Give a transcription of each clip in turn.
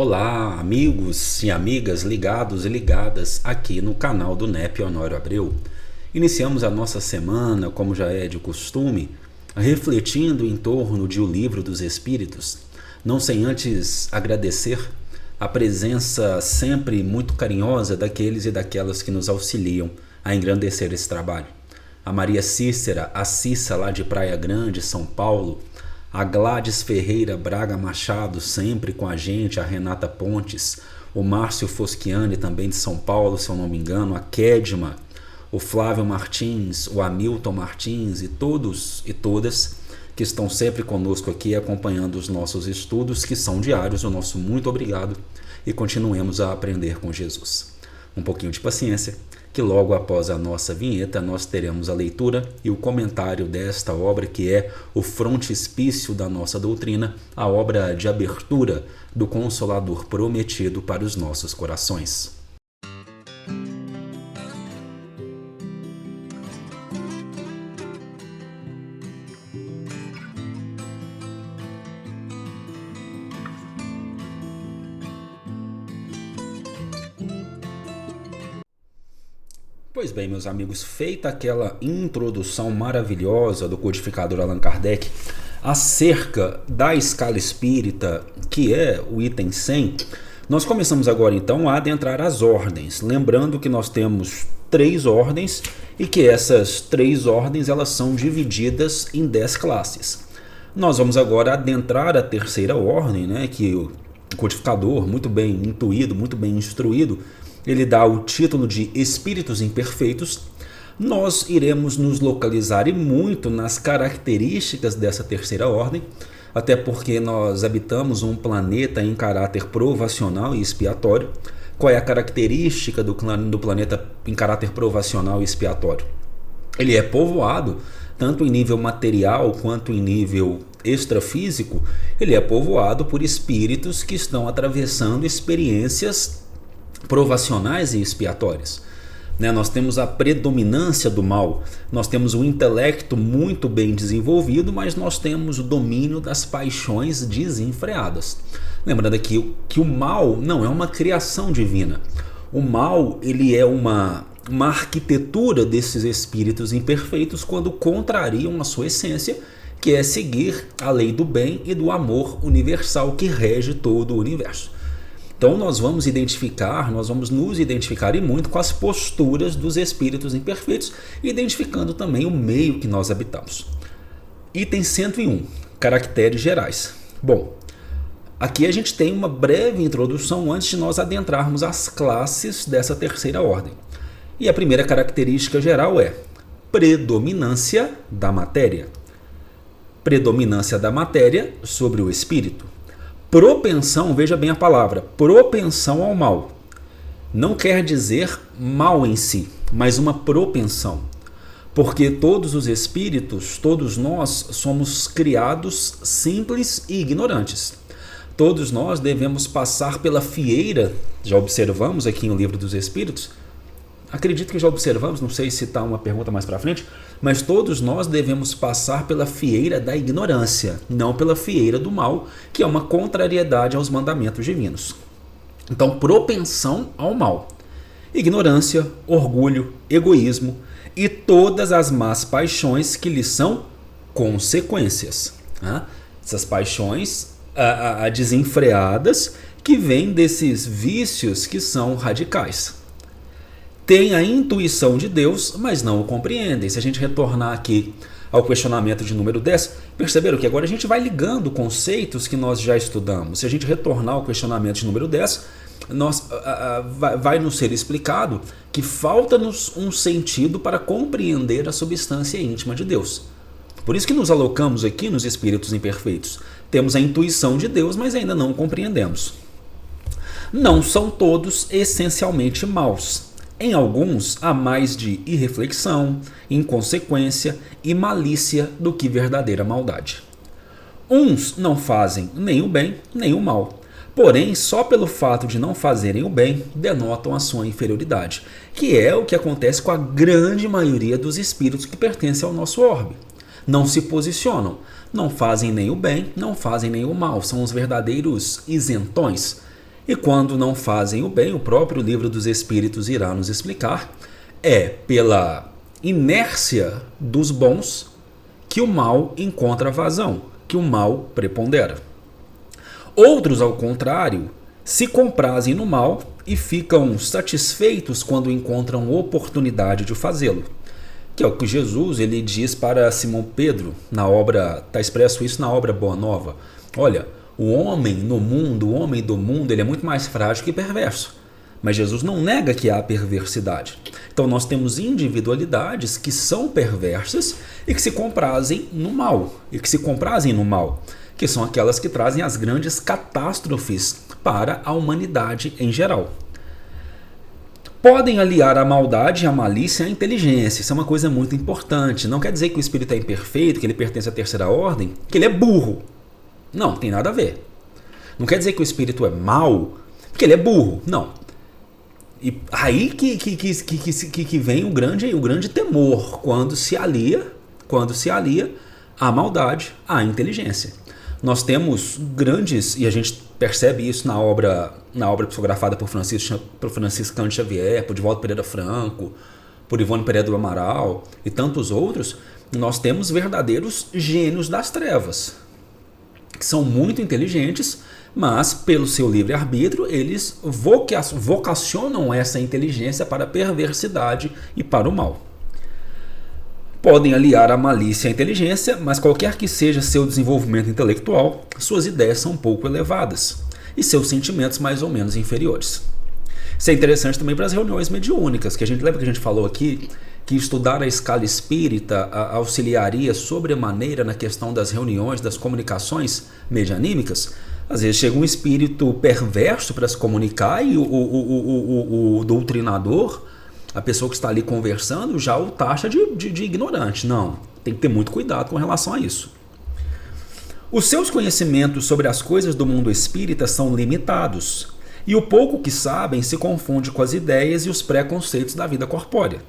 Olá, amigos e amigas ligados e ligadas aqui no canal do NEP Honório Abreu. Iniciamos a nossa semana, como já é de costume, refletindo em torno de O Livro dos Espíritos, não sem antes agradecer a presença sempre muito carinhosa daqueles e daquelas que nos auxiliam a engrandecer esse trabalho. A Maria Cícera, a Cissa lá de Praia Grande, São Paulo, a Gladys Ferreira Braga Machado, sempre com a gente, a Renata Pontes, o Márcio Foschiani, também de São Paulo, se eu não me engano, a Kedma, o Flávio Martins, o Hamilton Martins e todos e todas que estão sempre conosco aqui acompanhando os nossos estudos, que são diários. O nosso muito obrigado e continuemos a aprender com Jesus. Um pouquinho de paciência, que logo após a nossa vinheta nós teremos a leitura e o comentário desta obra, que é o frontispício da nossa doutrina, a obra de abertura do Consolador prometido para os nossos corações. Pois bem, meus amigos, feita aquela introdução maravilhosa do codificador Allan Kardec acerca da escala espírita, que é o item 100, nós começamos agora então a adentrar as ordens, lembrando que nós temos 3 ordens e que essas 3 ordens elas são divididas em 10 classes. Nós vamos agora adentrar a terceira ordem, né, que o codificador, muito bem intuído, muito bem instruído, ele dá o título de Espíritos Imperfeitos. Nós iremos nos localizar e muito nas características dessa terceira ordem, até porque nós habitamos um planeta em caráter provacional e expiatório. Qual é a característica do planeta em caráter provacional e expiatório? Ele é povoado, tanto em nível material quanto em nível extrafísico, ele é povoado por espíritos que estão atravessando experiências provacionais e expiatórias. Nós temos a predominância do mal, nós temos o intelecto muito bem desenvolvido, mas nós temos o domínio das paixões desenfreadas. Lembrando aqui que o mal não é uma criação divina. O mal ele é uma arquitetura desses espíritos imperfeitos quando contrariam a sua essência, que é seguir a lei do bem e do amor universal que rege todo o universo. Então nós vamos nos identificar e muito com as posturas dos espíritos imperfeitos, identificando também o meio que nós habitamos. Item 101, caracteres gerais. Bom, aqui a gente tem uma breve introdução antes de nós adentrarmos as classes dessa terceira ordem. E a primeira característica geral é predominância da matéria. Predominância da matéria sobre o espírito. Propensão, veja bem a palavra, propensão ao mal. Não quer dizer mal em si, mas uma propensão. Porque todos os espíritos, todos nós somos criados simples e ignorantes. Todos nós devemos passar pela fieira, já observamos aqui no Livro dos Espíritos, acredito que já observamos, não sei se está uma pergunta mais para frente, mas todos nós devemos passar pela fieira da ignorância, não pela fieira do mal, que é uma contrariedade aos mandamentos divinos. Então, propensão ao mal, ignorância, orgulho, egoísmo e todas as más paixões que lhes são consequências. Essas paixões desenfreadas que vêm desses vícios que são radicais. Tem a intuição de Deus, mas não o compreendem. Se a gente retornar aqui ao questionamento de número 10, perceberam que agora a gente vai ligando conceitos que nós já estudamos. Se a gente retornar ao questionamento de número 10, vai nos ser explicado que falta-nos um sentido para compreender a substância íntima de Deus. Por isso que nos alocamos aqui nos espíritos imperfeitos. Temos a intuição de Deus, mas ainda não o compreendemos. Não são todos essencialmente maus. Em alguns, há mais de irreflexão, inconsequência e malícia do que verdadeira maldade. Uns não fazem nem o bem nem o mal, porém, só pelo fato de não fazerem o bem, denotam a sua inferioridade, que é o que acontece com a grande maioria dos espíritos que pertencem ao nosso orbe. Não se posicionam, não fazem nem o bem, não fazem nem o mal, são os verdadeiros isentões. E quando não fazem o bem, o próprio livro dos Espíritos irá nos explicar, é pela inércia dos bons que o mal encontra vazão, que o mal prepondera. Outros, ao contrário, se comprazem no mal e ficam satisfeitos quando encontram oportunidade de fazê-lo. Que é o que Jesus ele diz para Simão Pedro, na obra, está expresso isso na obra Boa Nova. Olha, o homem no mundo, o homem do mundo, ele é muito mais frágil que perverso. Mas Jesus não nega que há perversidade. Então nós temos individualidades que são perversas e que se comprazem no mal. Que são aquelas que trazem as grandes catástrofes para a humanidade em geral. Podem aliar a maldade e a malícia à inteligência. Isso é uma coisa muito importante. Não quer dizer que o espírito é imperfeito, que ele pertence à terceira ordem, que ele é burro. Não, tem nada a ver. Não quer dizer que o espírito é mau, porque ele é burro. Não. E aí que vem o grande temor quando se alia a maldade à inteligência. Nós temos grandes, e a gente percebe isso na obra psicografada por Francisco Cândido Xavier, por Divaldo Pereira Franco, por Ivone Pereira do Amaral e tantos outros, nós temos verdadeiros gênios das trevas, que são muito inteligentes, mas pelo seu livre-arbítrio eles vocacionam essa inteligência para a perversidade e para o mal. Podem aliar a malícia à inteligência, mas qualquer que seja seu desenvolvimento intelectual, suas ideias são pouco elevadas e seus sentimentos mais ou menos inferiores. Isso é interessante também para as reuniões mediúnicas, que a gente lembra que a gente falou aqui que estudar a escala espírita auxiliaria sobremaneira na questão das reuniões, das comunicações medianímicas. Às vezes chega um espírito perverso para se comunicar e o doutrinador, a pessoa que está ali conversando, já o taxa de ignorante. Não, tem que ter muito cuidado com relação a isso. Os seus conhecimentos sobre as coisas do mundo espírita são limitados, e o pouco que sabem se confunde com as ideias e os preconceitos da vida corpórea.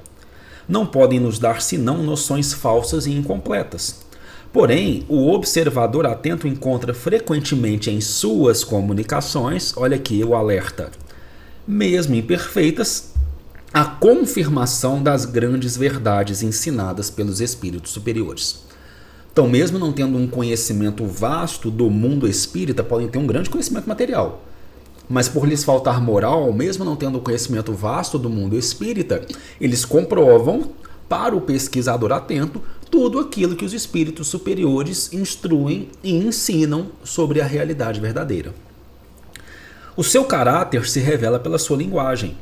Não podem nos dar senão noções falsas e incompletas. Porém, o observador atento encontra frequentemente em suas comunicações, olha aqui o alerta, mesmo imperfeitas, a confirmação das grandes verdades ensinadas pelos espíritos superiores. Então, mesmo não tendo um conhecimento vasto do mundo espírita, podem ter um grande conhecimento material. Mas por lhes faltar moral, mesmo não tendo um conhecimento vasto do mundo espírita, eles comprovam, para o pesquisador atento, tudo aquilo que os espíritos superiores instruem e ensinam sobre a realidade verdadeira. O seu caráter se revela pela sua linguagem.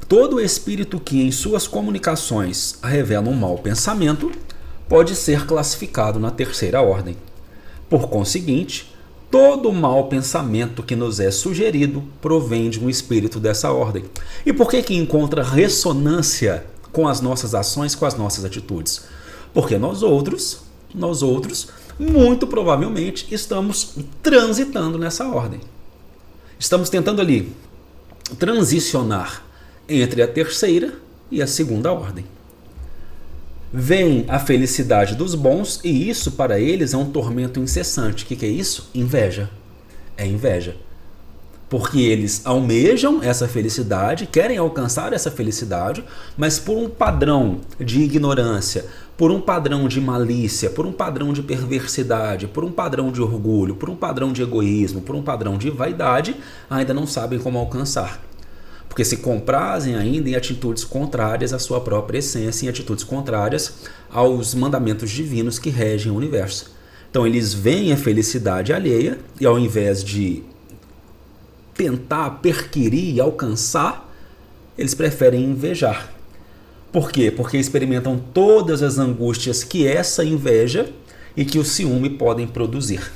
Todo espírito que em suas comunicações revela um mau pensamento pode ser classificado na terceira ordem. Por conseguinte, todo mau pensamento que nos é sugerido provém de um espírito dessa ordem. E por que encontra ressonância com as nossas ações, com as nossas atitudes? Porque nós outros, muito provavelmente, estamos transitando nessa ordem. Estamos tentando ali transicionar entre a terceira e a segunda ordem. Vem a felicidade dos bons e isso para eles é um tormento incessante. O que é isso? Inveja. É inveja. Porque eles almejam essa felicidade, querem alcançar essa felicidade, mas por um padrão de ignorância, por um padrão de malícia, por um padrão de perversidade, por um padrão de orgulho, por um padrão de egoísmo, por um padrão de vaidade, ainda não sabem como alcançar. Porque se comprazem ainda em atitudes contrárias à sua própria essência, em atitudes contrárias aos mandamentos divinos que regem o universo. Então eles veem a felicidade alheia e ao invés de tentar perquirir e alcançar, eles preferem invejar. Por quê? Porque experimentam todas as angústias que essa inveja e que o ciúme podem produzir.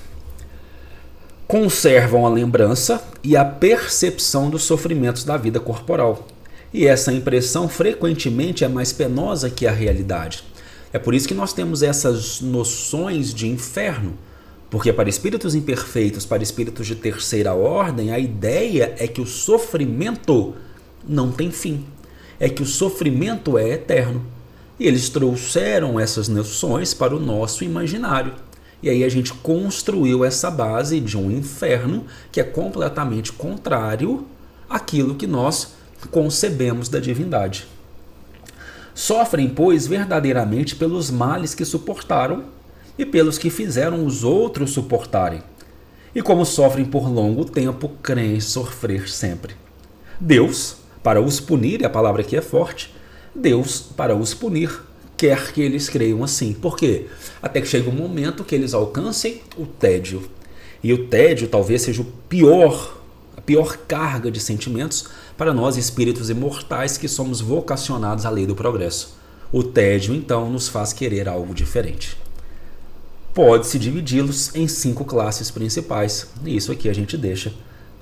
Conservam a lembrança e a percepção dos sofrimentos da vida corporal. E essa impressão frequentemente é mais penosa que a realidade. É por isso que nós temos essas noções de inferno. Porque para espíritos imperfeitos, para espíritos de terceira ordem, a ideia é que o sofrimento não tem fim. É que o sofrimento é eterno. E eles trouxeram essas noções para o nosso imaginário. E aí a gente construiu essa base de um inferno que é completamente contrário àquilo que nós concebemos da divindade. Sofrem, pois, verdadeiramente pelos males que suportaram e pelos que fizeram os outros suportarem. E como sofrem por longo tempo, creem sofrer sempre. Deus, para os punir, e a palavra aqui é forte, Deus, para os punir, quer que eles creiam assim. Por quê? Até que chega um momento que eles alcancem o tédio. E o tédio talvez seja a pior carga de sentimentos para nós espíritos imortais que somos vocacionados à lei do progresso. O tédio, então, nos faz querer algo diferente. Pode-se dividi-los em 5 classes principais. E isso aqui a gente deixa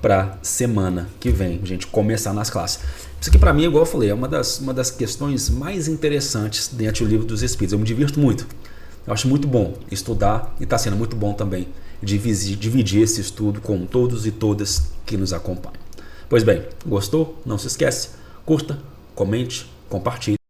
para semana que vem, a gente começar nas classes. Isso aqui para mim, igual eu falei, é uma das questões mais interessantes dentro do Livro dos Espíritos. Eu me divirto muito. Eu acho muito bom estudar e está sendo muito bom também dividir esse estudo com todos e todas que nos acompanham. Pois bem, gostou? Não se esquece, curta, comente, compartilhe.